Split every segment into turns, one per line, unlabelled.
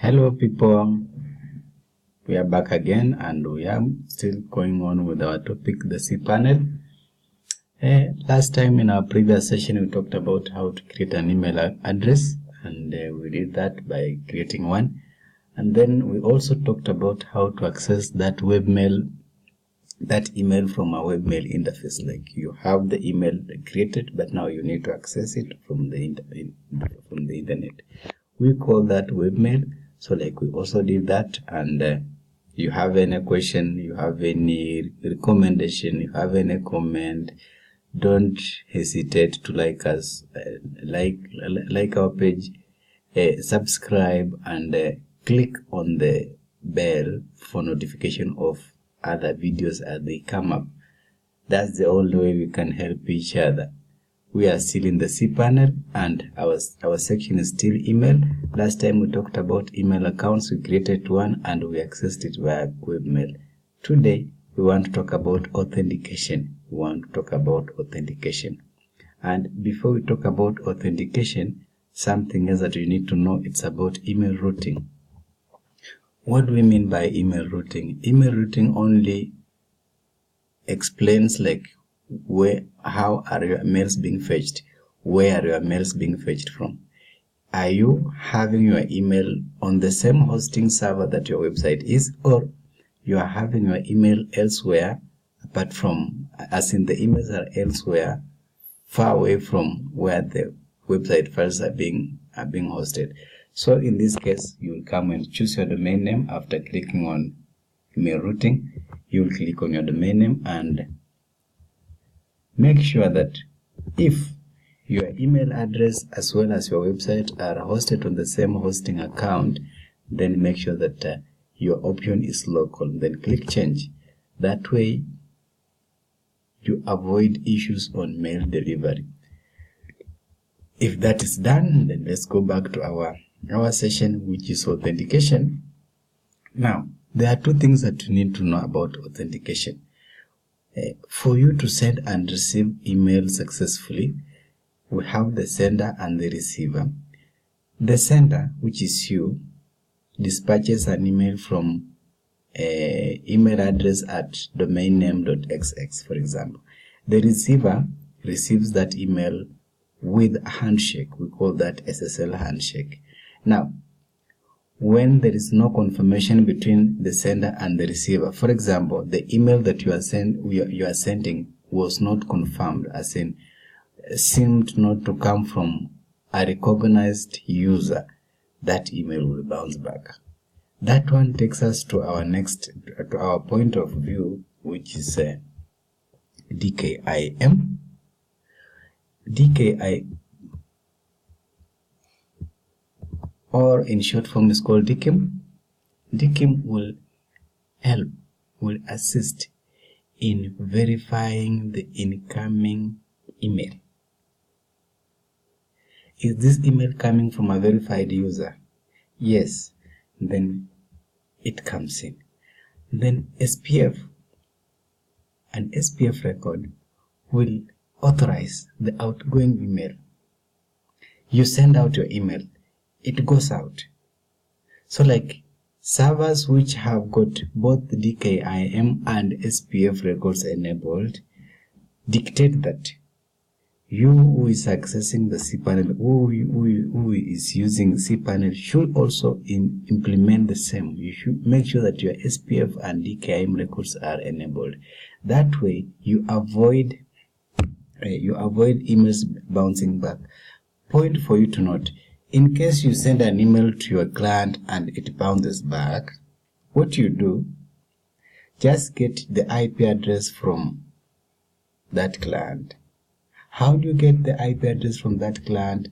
Hello people, we are back again and we are still going on with our topic, the cpanel. Last time in our previous session we talked about how to create an email address, and we did that by creating one, and then we also talked about how to access that email from our webmail interface. Like, you have the email created, but now you need to access it from the internet. We call that webmail. So like, we also did that. And you have any question, you have any recommendation, you have any comment, don't hesitate to like us, like our page, subscribe, and click on the bell for notification of other videos as they come up. That's the only way we can help each other. We are still in the cpanel, and our section is still email. Last time we talked about email accounts. We created one and we accessed it via webmail. Today we want to talk about authentication. And before we talk about authentication, something else that you need to know, it's about email routing. What do we mean by email routing? Email routing only explains like how are your mails being fetched, where are your mails being fetched from. Are you having your email on the same hosting server that your website is, or you are having your email elsewhere, apart from, as in the emails are elsewhere, far away from where the website files are being hosted. So in this case, you will come and choose your domain name. After clicking on email routing, you will click on your domain name and make sure that if your email address as well as your website are hosted on the same hosting account, then make sure that your option is local. Then click change. That way you avoid issues on mail delivery. If that is done, then let's go back to our session, which is authentication. Now, there are two things that you need to know about authentication. For you to send and receive email successfully, we have the sender and the receiver. The sender, which is you, dispatches an email from an email address at domainname.xx, for example. The receiver receives that email with a handshake. We call that SSL handshake. Now, when there is no confirmation between the sender and the receiver, for example, the email that you are sending was not confirmed, as in seemed not to come from a recognized user, that email will bounce back. That one takes us to our point of view, which is DKIM. DKI, or in short form, is called DKIM. DKIM will assist in verifying the incoming email. Is this email coming from a verified user? Yes, then it comes in. Then SPF, an SPF record, will authorize the outgoing email. You send out your email, it goes out. So like, servers which have got both the DKIM and SPF records enabled dictate that you who is accessing the cpanel, who is using cpanel, should also implement the same. You should make sure that your SPF and DKIM records are enabled. That way you avoid emails bouncing back. Point for you to note: in case you send an email to your client and it bounces back, what you do, just get the IP address from that client. How do you get the IP address from that client?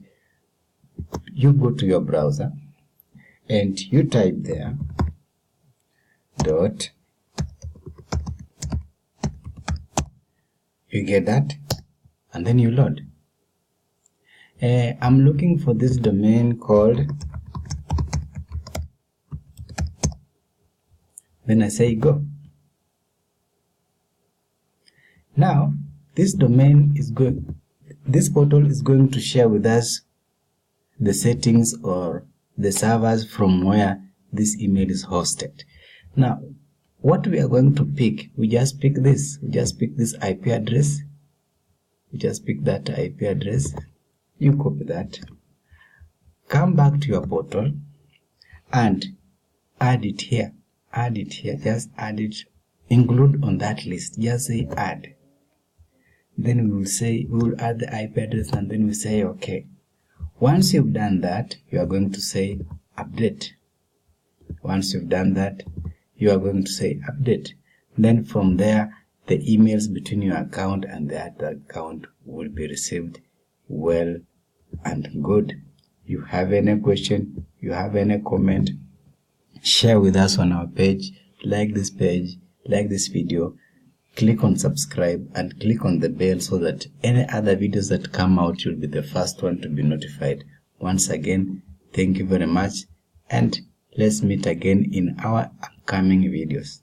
You go to your browser and you type there dot, you get that, and then you load. I'm looking for this domain called, then I say go. Now this portal is going to share with us the settings or the servers from where this email is hosted. Now, what we are going to pick, we just pick this. We just pick this IP address. We just pick that IP address. You copy that. Come back to your portal and add it here. Add it here. Just add it. Include on that list. Just say add. Then we will add the IP address, and then we say OK. Once you've done that, you are going to say update. Once you've done that, you are going to say update. Then from there, the emails between your account and the other account will be received well and good. You have any question, you have any comment, share with us on our page, like this video, click on subscribe and click on the bell so that any other videos that come out, you'll be the first one to be notified. Once again, thank you very much, and let's meet again in our upcoming videos.